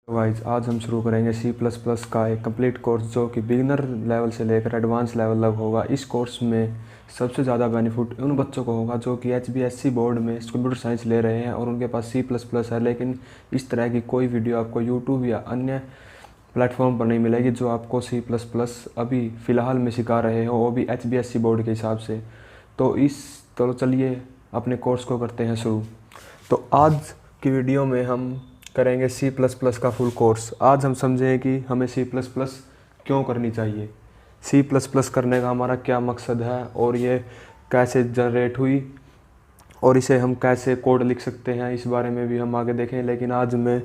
Guys आज हम शुरू करेंगे सी प्लस प्लस का एक कंप्लीट कोर्स जो कि बिगिनर लेवल से लेकर एडवांस लेवल तक होगा। इस कोर्स में सबसे ज़्यादा बेनिफिट उन बच्चों को होगा जो कि HBSC बोर्ड में कंप्यूटर साइंस ले रहे हैं और उनके पास सी प्लस प्लस है, लेकिन इस तरह की कोई वीडियो आपको यूट्यूब या अन्य प्लेटफॉर्म पर नहीं मिलेगी जो आपको सी प्लस प्लस अभी फ़िलहाल में सिखा रहे हो, वो भी HBSC बोर्ड के हिसाब से। तो चलिए अपने कोर्स को करते हैं शुरू। तो आज की वीडियो में हम करेंगे सी प्लस प्लस का फुल कोर्स। आज हम समझें कि हमें सी प्लस प्लस क्यों करनी चाहिए, सी प्लस प्लस करने का हमारा क्या मकसद है और ये कैसे जनरेट हुई और इसे हम कैसे कोड लिख सकते हैं, इस बारे में भी हम आगे देखें। लेकिन आज मैं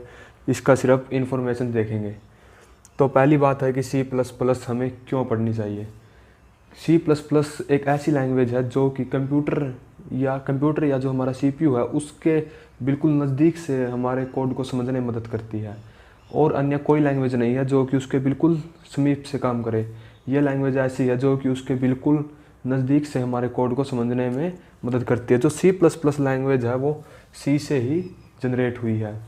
इसका सिर्फ इन्फॉर्मेशन देखेंगे। तो पहली बात है कि सी प्लस प्लस हमें क्यों पढ़नी चाहिए। सी प्लस प्लस एक ऐसी लैंग्वेज है जो कि कंप्यूटर या जो हमारा CPU है उसके बिल्कुल नज़दीक से हमारे कोड को समझने में मदद करती है, और अन्य कोई लैंग्वेज नहीं है जो कि उसके बिल्कुल समीप से काम करे। ये लैंग्वेज ऐसी है जो कि उसके बिल्कुल नज़दीक से हमारे कोड को समझने में मदद करती है। जो सी प्लस प्लस लैंग्वेज है वो सी से ही जनरेट हुई है।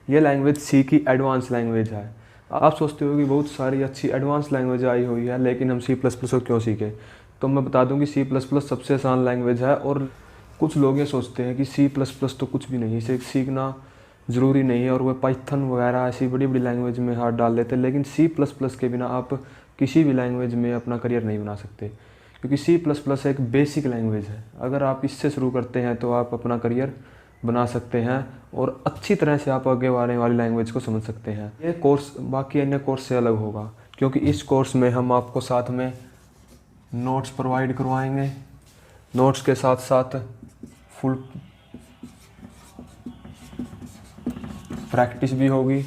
ये लैंग्वेज सी की एडवांस लैंग्वेज है। आप सोचते हो कि बहुत सारी अच्छी एडवांस लैंग्वेज आई हुई है, लेकिन हम सी प्लस प्लस को क्यों सीखें। तो मैं बता दूं कि सी प्लस प्लस सबसे आसान लैंग्वेज है, और कुछ लोग ये सोचते हैं कि सी प्लस प्लस तो कुछ भी नहीं, इसे सीखना ज़रूरी नहीं है, और वह पाइथन वगैरह ऐसी बड़ी बड़ी लैंग्वेज में हाथ डाल देते हैं। लेकिन सी प्लस प्लस के बिना आप किसी भी लैंग्वेज में अपना करियर नहीं बना सकते, क्योंकि सी प्लस प्लस एक बेसिक लैंग्वेज है। अगर आप इससे शुरू करते हैं तो आप अपना करियर बना सकते हैं और अच्छी तरह से आप आगे आने वाली लैंग्वेज को समझ सकते हैं। ये कोर्स बाकी अन्य कोर्स से अलग होगा, क्योंकि इस कोर्स में हम आपको साथ में नोट्स प्रोवाइड करवाएंगे। नोट्स के साथ साथ फुल प्रैक्टिस भी होगी।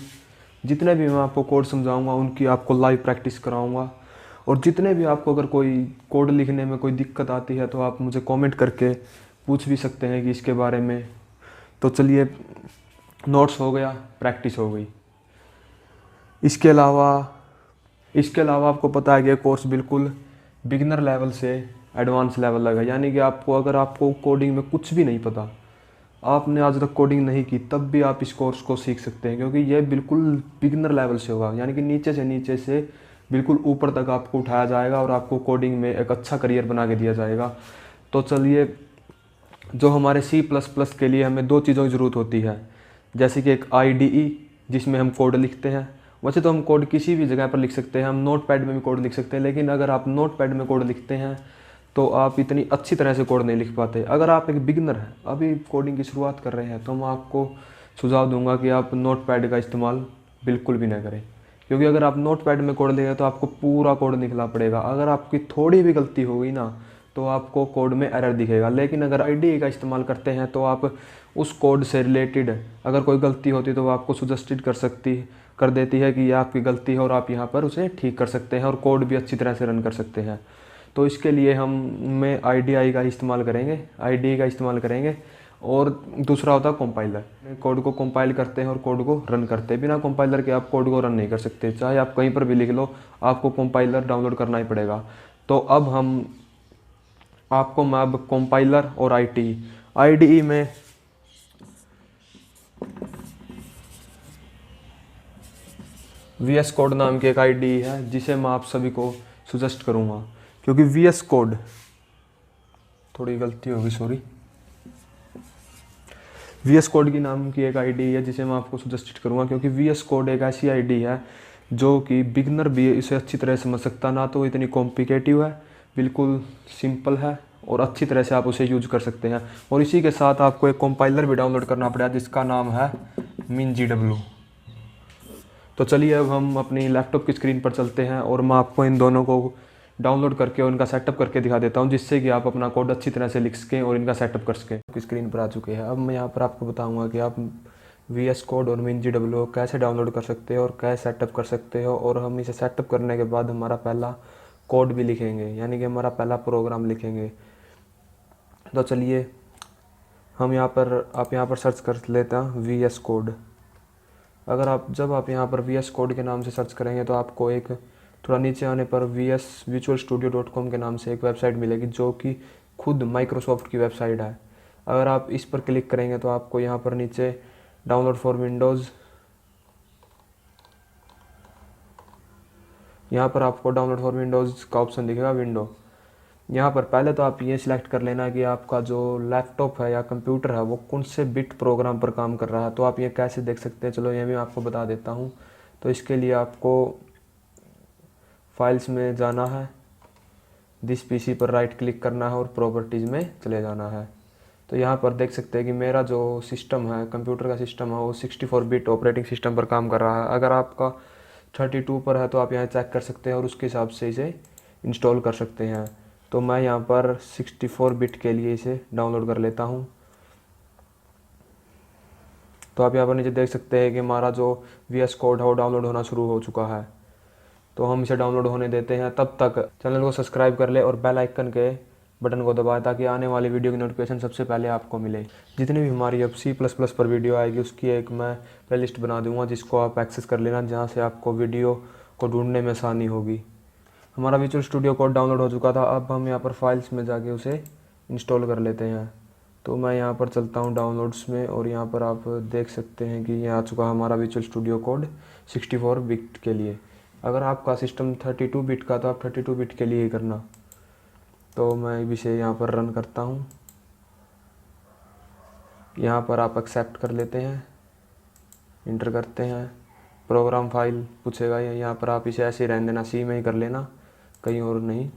जितने भी मैं आपको कोड समझाऊंगा उनकी आपको लाइव प्रैक्टिस कराऊंगा, और जितने भी आपको अगर कोई कोड लिखने में कोई दिक्कत आती है तो आप मुझे कमेंट करके पूछ भी सकते हैं कि इसके बारे में। तो चलिए, नोट्स हो गया, प्रैक्टिस हो गई। इसके अलावा आपको पता है कि ये कोर्स बिल्कुल बिगिनर लेवल से एडवांस लेवल लगा, यानी कि अगर आपको कोडिंग में कुछ भी नहीं पता, आपने आज तक कोडिंग नहीं की, तब भी आप इस कोर्स को सीख सकते हैं, क्योंकि ये बिल्कुल बिगिनर लेवल से होगा। यानी कि नीचे से बिल्कुल ऊपर तक आपको उठाया जाएगा और आपको कोडिंग में एक अच्छा करियर बना के दिया जाएगा। तो चलिए, जो हमारे सी प्लस प्लस के लिए हमें दो चीज़ों की ज़रूरत होती है, जैसे कि एक IDE जिसमें हम कोड लिखते हैं। वैसे तो हम कोड किसी भी जगह पर लिख सकते हैं, हम नोटपैड में भी कोड लिख सकते हैं, लेकिन अगर आप नोटपैड में कोड लिखते हैं तो आप इतनी अच्छी तरह से कोड नहीं लिख पाते। अगर आप एक बिगिनर हैं, अभी कोडिंग की शुरुआत कर रहे हैं, तो मैं आपको सुझाव दूंगा कि आप नोटपैड का इस्तेमाल बिल्कुल भी ना करें, क्योंकि अगर आप नोटपैड में कोड लिखें तो आपको पूरा कोड लिखना पड़ेगा। अगर आपकी थोड़ी भी गलती हो गई ना तो आपको कोड में एरर दिखेगा। लेकिन अगर IDE का इस्तेमाल करते हैं तो आप उस कोड से रिलेटेड अगर कोई गलती होती है तो वो आपको सजेस्टेड कर देती है कि यह आपकी गलती है और आप यहाँ पर उसे ठीक कर सकते हैं, और कोड भी अच्छी तरह से रन कर सकते हैं। तो इसके लिए मैं IDE का इस्तेमाल करेंगे। और दूसरा होता है कंपाइलर। कोड को कंपाइल करते हैं और कोड को रन करते हैं। बिना कंपाइलर के आप कोड को रन नहीं कर सकते, चाहे आप कहीं पर भी लिख लो, आपको कंपाइलर डाउनलोड करना ही पड़ेगा। तो मैं अब कंपाइलर और IDE में VS कोड नाम की एक IDE है जिसे मैं आप सभी को सजेस्ट करूंगा, क्योंकि VS कोड, थोड़ी गलती होगी, सॉरी, VS कोड की नाम की एक IDE है जिसे मैं आपको सजेस्ट करूंगा, क्योंकि VS कोड एक ऐसी IDE है जो कि बिगनर भी इसे अच्छी तरह समझ सकता, ना तो इतनी कॉम्प्लिकेटिव है, बिल्कुल सिंपल है और अच्छी तरह से आप उसे यूज कर सकते हैं। और इसी के साथ आपको एक कंपाइलर भी डाउनलोड करना पड़ेगा जिसका नाम है MinGW। तो चलिए, अब हम अपनी लैपटॉप की स्क्रीन पर चलते हैं और मैं आपको इन दोनों को डाउनलोड करके और इनका सेटअप करके दिखा देता हूं, जिससे कि आप अपना कोड अच्छी तरह से लिख सकें और इनका सेटअप कर सकें। स्क्रीन पर आ चुके हैं। अब मैं यहाँ पर आपको बताऊंगा कि आप VS कोड और MinGW कैसे डाउनलोड कर सकते हो और कैसे सेटअप कर सकते हो। और हम इसे सेटअप करने के बाद हमारा पहला कोड भी लिखेंगे, यानी कि हमारा पहला प्रोग्राम लिखेंगे। तो चलिए, आप यहाँ पर सर्च कर लेते हैं VS कोड। जब आप यहाँ पर VS कोड के नाम से सर्च करेंगे तो आपको एक थोड़ा नीचे आने पर visualstudio.com के नाम से एक वेबसाइट मिलेगी, जो कि खुद माइक्रोसॉफ्ट की वेबसाइट है। अगर आप इस पर क्लिक करेंगे तो आपको यहाँ पर नीचे डाउनलोड फॉर विंडोज़ यहाँ पर आपको डाउनलोड फॉर विंडोज़ का ऑप्शन दिखेगा, विंडो। यहाँ पर पहले तो आप ये सिलेक्ट कर लेना कि आपका जो लैपटॉप है या कंप्यूटर है वो कौन से बिट प्रोग्राम पर काम कर रहा है। तो आप ये कैसे देख सकते हैं, चलो ये मैं आपको बता देता हूँ। तो इसके लिए आपको फाइल्स में जाना है, दिस पीसी पर राइट क्लिक करना है और प्रॉपर्टीज़ में चले जाना है। तो यहाँ पर देख सकते हैं कि मेरा जो सिस्टम है, कंप्यूटर का सिस्टम है, वो 64 बिट ऑपरेटिंग सिस्टम पर काम कर रहा है। अगर आपका 32 पर है तो आप यहाँ चेक कर सकते हैं और उसके हिसाब से इसे इंस्टॉल कर सकते हैं। तो मैं यहाँ पर 64 बिट के लिए इसे डाउनलोड कर लेता हूँ। तो आप यहाँ पर नीचे देख सकते हैं कि हमारा जो VS कोड है वो डाउनलोड होना शुरू हो चुका है। तो हम इसे डाउनलोड होने देते हैं। तब तक चैनल को सब्सक्राइब कर ले और बेल आइकन के बटन को दबाएं ताकि आने वाली वीडियो की नोटिफिकेशन सबसे पहले आपको मिले। जितनी भी हमारी अब C++ पर वीडियो आएगी उसकी एक मैं प्लेलिस्ट बना दूंगा जिसको आप एक्सेस कर लेना, जहाँ से आपको वीडियो को ढूंढने में आसानी होगी। हमारा विजुअल स्टूडियो कोड डाउनलोड हो चुका था। अब हम यहाँ पर फाइल्स में जाके उसे इंस्टॉल कर लेते हैं। तो मैं यहाँ पर चलता हूँ डाउनलोड्स में और यहाँ पर आप देख सकते हैं कि ये आ चुका है हमारा विजुअल स्टूडियो कोड 64 बिट के लिए। अगर आपका सिस्टम 32 बिट का तो आप 32 बिट के लिए ही करना। तो मैं इसे यहाँ पर रन करता हूँ। यहाँ पर आप एक्सेप्ट कर लेते हैं, इंटर करते हैं, प्रोग्राम फाइल पूछेगा ये, यहाँ पर आप इसे ऐसे ही रहने देना, सी में ही कर लेना, कहीं और नहीं।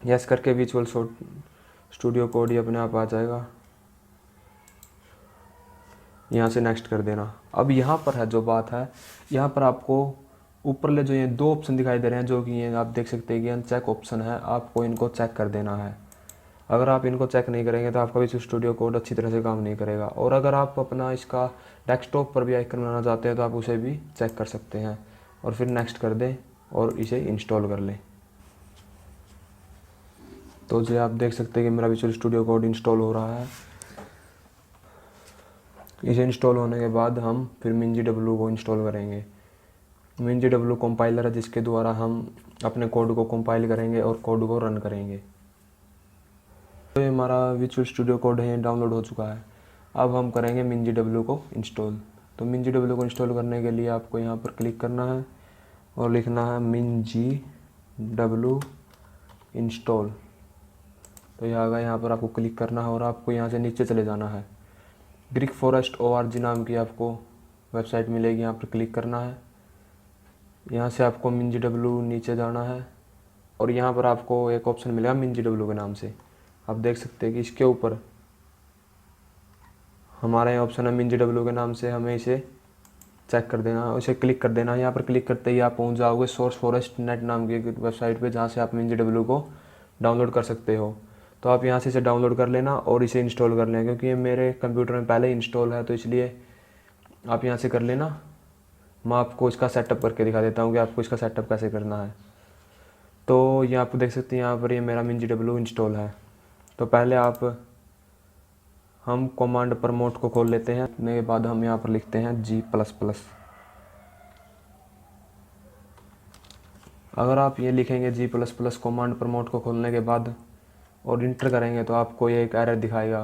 यस करके विजुअल स्टूडियो कोड ही अपने आप आ जाएगा। यहाँ से नेक्स्ट कर देना। अब यहाँ पर है जो बात है, यहाँ पर आपको ऊपरले जो ये दो ऑप्शन दिखाई दे रहे हैं, जो कि ये आप देख सकते हैं कि अनचेक ऑप्शन है, आपको इनको चेक कर देना है। अगर आप इनको चेक नहीं करेंगे तो आपका विजुअल स्टूडियो कोड अच्छी तरह से काम नहीं करेगा। और अगर आप अपना इसका डेस्कटॉप पर भी आइकन बनाना चाहते हैं तो आप उसे भी चेक कर सकते हैं और फिर नेक्स्ट कर दें और इसे इंस्टॉल कर लें। तो जो आप देख सकते हैं कि मेरा विजुअल स्टूडियो कोड इंस्टॉल हो रहा है। इसे इंस्टॉल होने के बाद हम फिर MinGW को इंस्टॉल करेंगे। MinGW कंपाइलर है जिसके द्वारा हम अपने कोड को कंपाइल करेंगे और कोड को रन करेंगे। तो ये हमारा विजुअल स्टूडियो कोड है, ये डाउनलोड हो चुका है। अब हम करेंगे MinGW को इंस्टॉल। तो MinGW को इंस्टॉल करने के लिए आपको यहाँ पर क्लिक करना है और लिखना है MinGW इंस्टॉल। तो यह आ गया, यहाँ पर आपको क्लिक करना है और आपको यहाँ से नीचे चले जाना है। ग्रीक फॉरेस्ट ORG नाम की आपको वेबसाइट मिलेगी, यहाँ पर क्लिक करना है। यहाँ से आपको MinGW नीचे जाना है और यहाँ पर आपको एक ऑप्शन मिलेगा MinGW के नाम से। आप देख सकते हैं कि इसके ऊपर हमारा ये ऑप्शन है MinGW के नाम से, हमें इसे चेक कर देना, उसे क्लिक कर देना। यहाँ पर क्लिक करते ही आप पहुँच जाओगे सोर्स फॉरेस्ट नेट नाम की वेबसाइट पे, जहाँ से आप MinGW को डाउनलोड कर सकते हो। तो आप यहाँ से इसे डाउनलोड कर लेना और इसे इंस्टॉल कर लेना, क्योंकि ये मेरे कंप्यूटर में पहले ही इंस्टॉल है तो इसलिए आप यहाँ से कर लेना। मैं आपको इसका सेटअप करके दिखा देता हूँ कि आपको इसका सेटअप कैसे करना है। तो ये आप देख सकते हैं यहाँ पर ये मेरा MinGW इंस्टॉल है। तो पहले हम कमांड प्रमोट को खोल लेते हैं। उसके बाद हम यहाँ पर लिखते हैं G++। अगर आप ये लिखेंगे G++ कमांड प्रमोट को खोलने के बाद और इंटर करेंगे तो आपको ये एक एरर दिखाएगा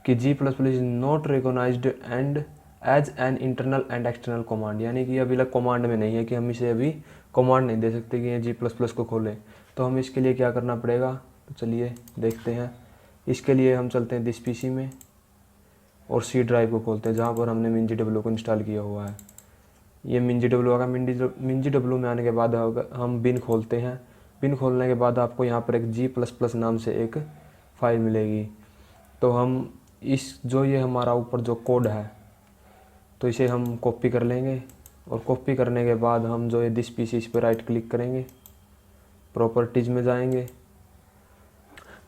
कि G++ is not recognised and as an internal and external command, यानी कि अभी तक कमांड में नहीं है, कि हम इसे अभी कमांड नहीं दे सकते कि ये G++ को खोलें। तो हम इसके लिए क्या करना पड़ेगा, तो चलिए देखते हैं। इसके लिए हम चलते हैं दिस पीसी में और C ड्राइव को खोलते हैं जहाँ पर हमने MinGW को इंस्टॉल किया हुआ है। ये MinGW होगा। MinGW में आने के बाद हम बिन खोलते हैं। बिन खोलने के बाद आपको यहाँ पर एक G++ नाम से एक फ़ाइल मिलेगी। तो हम ये हमारा ऊपर जो कोड है तो इसे हम कॉपी कर लेंगे और कॉपी करने के बाद हम जो ये दिस पीसी, इस पर राइट क्लिक करेंगे, प्रॉपर्टीज़ में जाएंगे।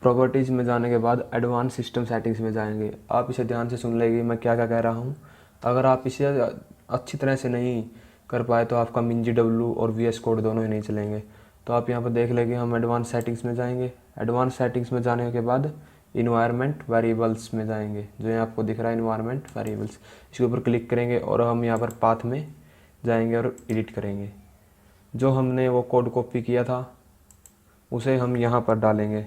प्रॉपर्टीज़ में जाने के बाद एडवांस सिस्टम सेटिंग्स में जाएंगे। आप इसे ध्यान से सुन लेंगे मैं क्या क्या कह रहा हूँ। अगर आप इसे अच्छी तरह से नहीं कर पाए तो आपका MinGW और VS कोड दोनों ही नहीं चलेंगे। तो आप यहाँ पर देख लेंगे, हम एडवांस सेटिंग्स में जाएंगे। एडवांस सेटिंग्स में जाने के बाद इन्वायरमेंट वेरिएबल्स में जाएंगे, जो यहाँ आपको दिख रहा है इन्वायरमेंट वेरिएबल्स, इसके ऊपर क्लिक करेंगे और हम यहाँ पर पाथ में जाएंगे और एडिट करेंगे। जो हमने वो कोड कॉपी किया था उसे हम यहाँ पर डालेंगे।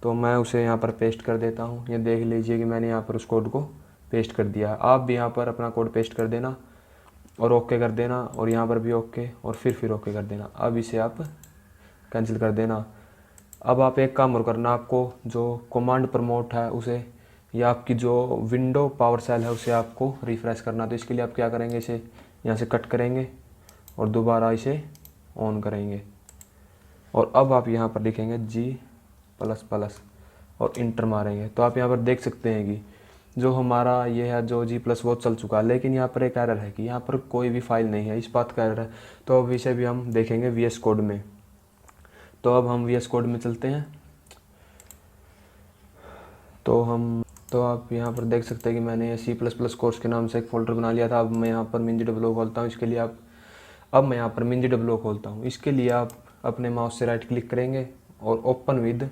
तो मैं उसे यहाँ पर पेस्ट कर देता हूँ। ये देख लीजिए कि मैंने यहाँ पर उस कोड को पेस्ट कर दिया है। आप भी यहाँ पर अपना कोड पेस्ट कर देना और ओके कर देना, और यहाँ पर भी ओके, और फिर ओके कर देना। अब इसे आप कैंसिल कर देना। अब आप एक काम और करना, आपको जो कमांड प्रमोट है उसे, या आपकी जो विंडो पावर सेल है उसे आपको रिफ़्रेश करना। तो इसके लिए आप क्या करेंगे, इसे यहाँ से कट करेंगे और दोबारा इसे ऑन करेंगे, और अब आप यहाँ पर लिखेंगे G++ और इंटर मारेंगे। तो आप यहाँ पर देख सकते हैं कि जो हमारा ये है जो G+ वो चल चुका है, लेकिन यहाँ पर एक एरर है कि यहाँ पर कोई भी फाइल नहीं है, इस बात का एरर है। तो अब इसे भी हम देखेंगे VS कोड में। तो अब हम VS कोड में चलते हैं। तो आप यहाँ पर देख सकते हैं कि मैंने C++ कोर्स के नाम से एक फ़ोल्डर बना लिया था। अब मैं यहाँ पर MinGW खोलता हूँ। इसके लिए अब मैं यहाँ पर MinGW खोलता हूँ। इसके लिए आप अपने माउस से राइट क्लिक करेंगे और ओपन विद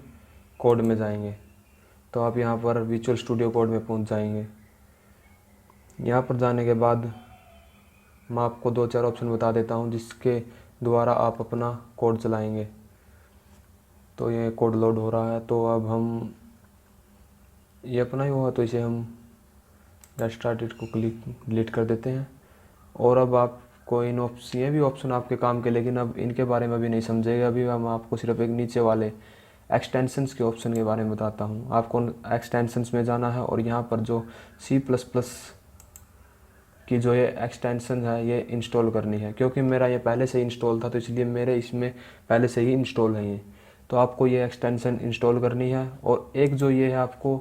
कोड में जाएंगे। तो आप यहाँ पर विजुअल स्टूडियो कोड में पहुँच जाएंगे। यहाँ पर जाने के बाद मैं आपको 2-4 ऑप्शन बता देता हूँ जिसके द्वारा आप अपना कोड चलाएंगे। तो ये कोड लोड हो रहा है। तो अब हम ये अपना ही हुआ, तो इसे हम गेट स्टार्टेड को डिलीट कर देते हैं। और अब आपको इन ऑप्शन, ये भी ऑप्शन आपके काम के, लेकिन अब इनके बारे में अभी नहीं समझेंगे। अभी हम आपको सिर्फ एक नीचे वाले एक्सटेंशंस के ऑप्शन के बारे में बताता हूँ। आपको एक्सटेंशंस में जाना है और यहाँ पर जो C++ की जो ये एक्सटेंशन है ये इंस्टॉल करनी है। क्योंकि मेरा ये पहले से ही इंस्टॉल था, तो इसलिए मेरे इसमें पहले से ही इंस्टॉल है ये। तो आपको ये एक्सटेंशन इंस्टॉल करनी है, और एक जो ये है आपको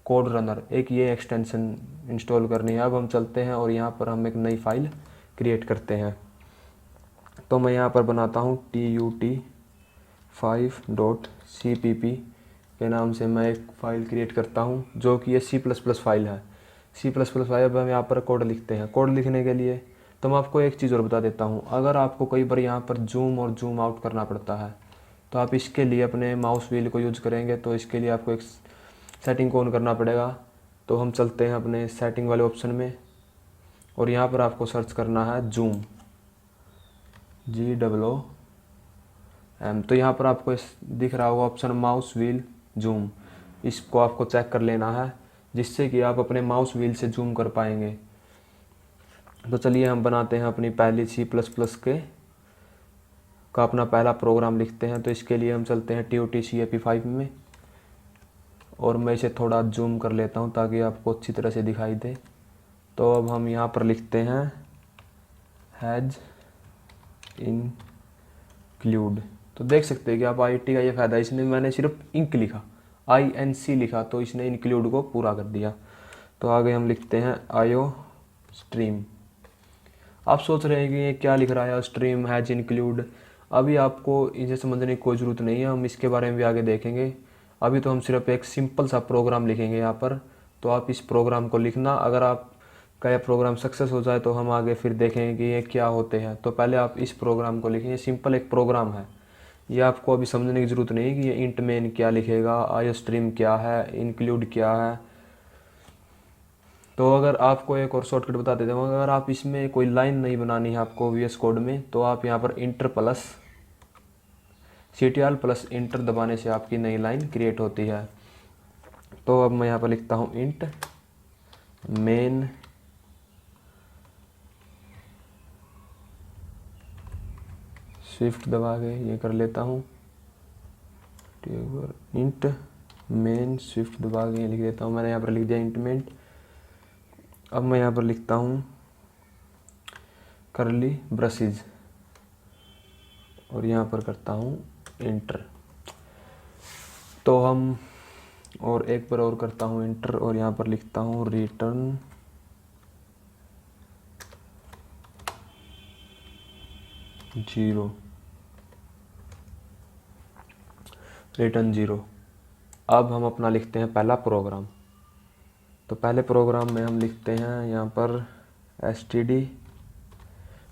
कोड रनर, एक ये एक्सटेंशन इंस्टॉल करनी है। अब हम चलते हैं और यहाँ पर हम एक नई फाइल क्रिएट करते हैं। तो मैं यहाँ पर बनाता हूँ tut5.cpp के नाम से मैं एक फ़ाइल क्रिएट करता हूँ, जो कि ये C++ फाइल है। C++ file. अब हम यहाँ पर कोड लिखते हैं। कोड लिखने के लिए तो मैं आपको एक चीज़ और बता देता हूँ, अगर आपको कई बार यहाँ पर जूम और जूम आउट करना पड़ता है, तो आप इसके लिए अपने माउस व्हील को यूज़ करेंगे। तो इसके लिए आपको एक सेटिंग को ऑन करना पड़ेगा। तो हम चलते हैं अपने सेटिंग वाले ऑप्शन में, और यहाँ पर आपको सर्च करना है जूम, GWM। तो यहाँ पर आपको दिख रहा होगा ऑप्शन माउस व्हील जूम। इसको आपको चेक कर लेना है, जिससे कि आप अपने माउस व्हील से जूम कर पाएंगे। तो चलिए हम बनाते हैं अपनी पहली C++ का अपना पहला प्रोग्राम लिखते हैं। तो इसके लिए हम चलते हैं TUT-CAP5 में, और मैं इसे थोड़ा जूम कर लेता हूँ ताकि आपको अच्छी तरह से दिखाई दे। तो अब हम यहाँ पर लिखते हैं हैज़ इंक्लूड। तो देख सकते हैं कि आप IT का ये फ़ायदा, इसने मैंने सिर्फ इंक लिखा, INC लिखा, तो इसने इंक्लूड को पूरा कर दिया। तो आगे हम लिखते हैं IO स्ट्रीम। आप सोच रहे हैं कि ये क्या लिख रहा है, स्ट्रीम हैज़ इंक्लूड। अभी आपको इसे समझने की कोई ज़रूरत नहीं है, हम इसके बारे में भी आगे देखेंगे। अभी तो हम सिर्फ एक सिंपल सा प्रोग्राम लिखेंगे यहाँ पर। तो आप इस प्रोग्राम को लिखना, अगर आपका यह प्रोग्राम सक्सेस हो जाए तो हम आगे फिर देखेंगे कि ये क्या होते हैं। तो पहले आप इस प्रोग्राम को लिखें। ये सिंपल एक प्रोग्राम है, ये आपको अभी समझने की ज़रूरत नहीं है कि ये इंट मेन क्या लिखेगा, IO स्ट्रीम क्या है, इंक्लूड क्या है। तो अगर आपको एक और शॉर्टकट बता देता हूँ, अगर आप इसमें कोई लाइन नहीं बनानी है आपको VS कोड में, तो आप यहाँ पर CTRL+ इंटर दबाने से आपकी नई लाइन क्रिएट होती है। तो अब मैं यहाँ पर लिखता हूँ इंट मेन शिफ्ट दबा के ये कर लेता हूँ, इंट मेन शिफ्ट दबा के लिख देता हूँ। मैंने यहाँ पर लिख दिया इंट मेन। अब मैं यहाँ पर लिखता हूँ करली ब्रशेज, और यहाँ पर करता हूँ इंटर। तो हम और एक बार और करता हूँ इंटर, और यहाँ पर लिखता हूँ रिटर्न ज़ीरो। अब हम अपना लिखते हैं पहला प्रोग्राम। तो पहले प्रोग्राम में हम लिखते हैं यहाँ पर std।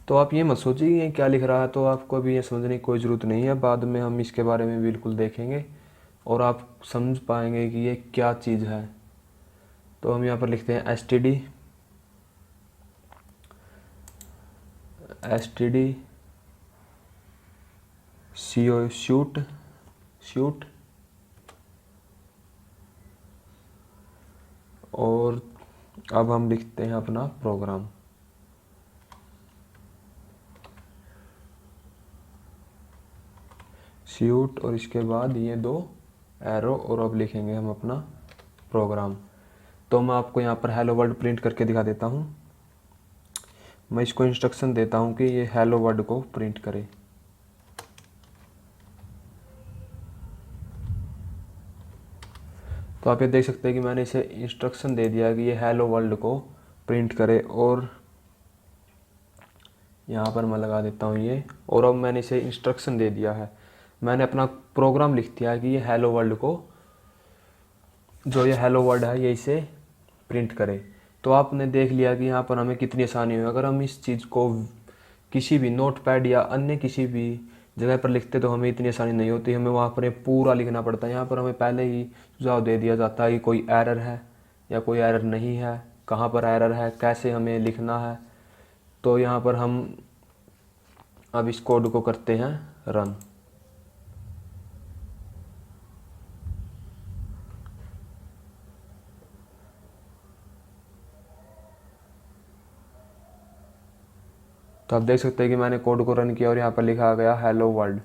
तो आप ये मत सोचिए ये क्या लिख रहा है, तो आपको अभी ये समझने की कोई ज़रूरत नहीं है, बाद में हम इसके बारे में बिल्कुल देखेंगे और आप समझ पाएंगे कि ये क्या चीज़ है। तो हम यहाँ पर लिखते हैं std शूट, और अब हम लिखते हैं अपना प्रोग्राम। शूट और इसके बाद ये 2 एरो और अब लिखेंगे हम अपना प्रोग्राम। तो मैं आपको यहाँ पर हेलो वर्ल्ड प्रिंट करके दिखा देता हूँ। मैं इसको इंस्ट्रक्शन देता हूँ कि ये हेलो वर्ल्ड को प्रिंट करे। तो आप ये देख सकते हैं कि मैंने इसे इंस्ट्रक्शन दे दिया कि ये हेलो वर्ल्ड को प्रिंट करे, और यहाँ पर मैं लगा देता हूँ ये। और अब मैंने इसे इंस्ट्रक्शन दे दिया है, मैंने अपना प्रोग्राम लिख दिया है कि ये हेलो वर्ल्ड को, जो ये हेलो वर्ल्ड है ये इसे प्रिंट करे। तो आपने देख लिया कि यहाँ पर हमें कितनी आसानी हुई। अगर हम इस चीज़ को किसी भी नोटपैड या अन्य किसी भी जगह पर लिखते तो हमें इतनी आसानी नहीं होती, हमें वहाँ पर पूरा लिखना पड़ता है। यहाँ पर हमें पहले ही सुझाव दे दिया जाता है कि कोई एरर है या कोई एरर नहीं है, कहाँ पर एरर है, कैसे हमें लिखना है। तो यहाँ पर हम अब इस कोड को करते हैं रन। तो आप देख सकते हैं कि मैंने कोड को रन किया और यहाँ पर लिखा गया हेलो वर्ल्ड।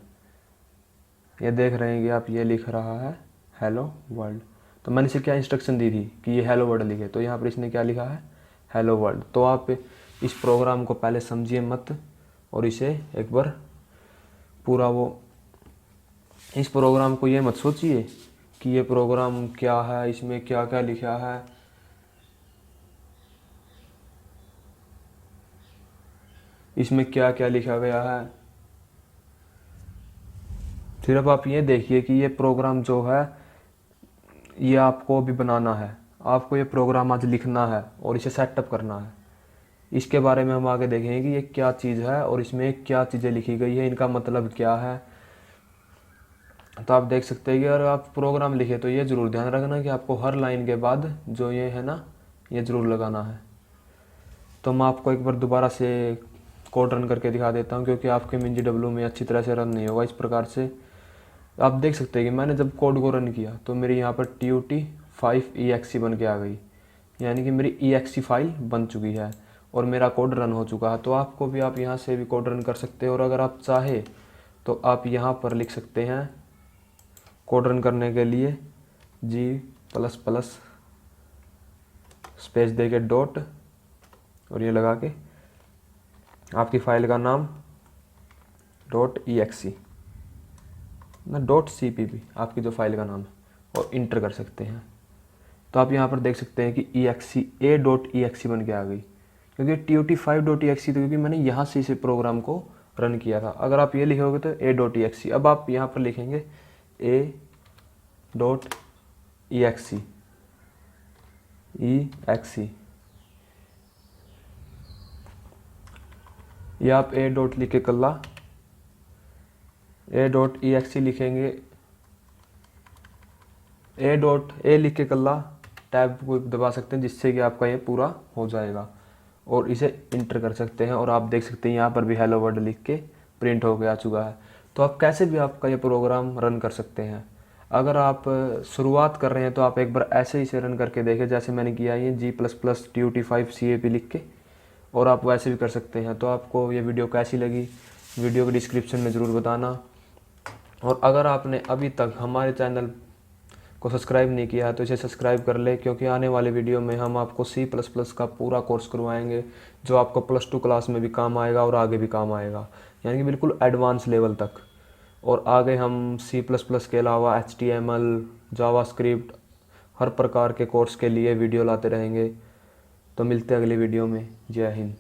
ये देख रहे हैं कि आप, ये लिख रहा है हेलो वर्ल्ड। तो मैंने इसे क्या इंस्ट्रक्शन दी थी कि ये हेलो वर्ल्ड लिखे, तो यहाँ पर इसने क्या लिखा है हेलो वर्ल्ड। तो आप इस प्रोग्राम को पहले समझिए मत, और इसे एक बार पूरा इस प्रोग्राम को ये मत सोचिए कि ये प्रोग्राम क्या है, इसमें क्या क्या लिखा है। इसमें क्या क्या लिखा गया है, सिर्फ आप ये देखिए कि ये प्रोग्राम जो है ये आपको भी बनाना है, आपको ये प्रोग्राम आज लिखना है और इसे सेटअप करना है। इसके बारे में हम आगे देखेंगे कि ये क्या चीज़ है और इसमें क्या चीज़ें लिखी गई है, इनका मतलब क्या है। तो आप देख सकते हैं कि अगर आप प्रोग्राम लिखे तो ये ज़रूर ध्यान रखना कि आपको हर लाइन के बाद जो ये है ना, ये ज़रूर लगाना है। तो मैं आपको एक बार दोबारा से कोड रन करके दिखा देता हूँ, क्योंकि आपके MinGW में अच्छी तरह से रन नहीं होगा। इस प्रकार से आप देख सकते हैं कि मैंने जब कोड को रन किया तो मेरी यहाँ पर TUT5EXE बन के आ गई, यानी कि मेरी EXE फाइल बन चुकी है और मेरा कोड रन हो चुका है। तो आपको भी, आप यहाँ से भी कोड रन कर सकते हैं, और अगर आप चाहे तो आप यहाँ पर लिख सकते हैं कोड रन करने के लिए G++ स्पेस दे के डॉट, और ये लगा के आपकी फ़ाइल का नाम .exe ना .cpp आपकी जो फाइल का नाम है, और इंटर कर सकते हैं। तो आप यहाँ पर देख सकते हैं कि A.exe बन के आ गई, क्योंकि TUT5.exe, तो क्योंकि मैंने यहाँ से इसे प्रोग्राम को रन किया था। अगर आप ये लिखोगे तो A.exe। अब आप यहाँ पर लिखेंगे A.exe ये आप A डॉट लिख के कल्ला A.exe लिखेंगे, A लिख के कल्ला टैब को दबा सकते हैं, जिससे कि आपका ये पूरा हो जाएगा, और इसे इंटर कर सकते हैं। और आप देख सकते हैं यहाँ पर भी हेलो वर्ल्ड लिख के प्रिंट होकर आ चुका है। तो आप कैसे भी आपका ये प्रोग्राम रन कर सकते हैं। अगर आप शुरुआत कर रहे हैं तो आप एक बार ऐसे ही इसे रन करके देखें, जैसे मैंने किया ये G++ TUT5CAP लिख के, और आप वैसे भी कर सकते हैं। तो आपको ये वीडियो कैसी लगी, वीडियो के डिस्क्रिप्शन में ज़रूर बताना। और अगर आपने अभी तक हमारे चैनल को सब्सक्राइब नहीं किया है तो इसे सब्सक्राइब कर ले, क्योंकि आने वाले वीडियो में हम आपको C++ का पूरा कोर्स करवाएंगे, जो आपको +2 क्लास में भी काम आएगा और आगे भी काम आएगा, यानी कि बिल्कुल एडवांस लेवल तक। और आगे हम C++ के अलावा HTML, जावास्क्रिप्ट, हर प्रकार के कोर्स के लिए वीडियो लाते रहेंगे। तो मिलते हैं अगली वीडियो में। जय हिंद।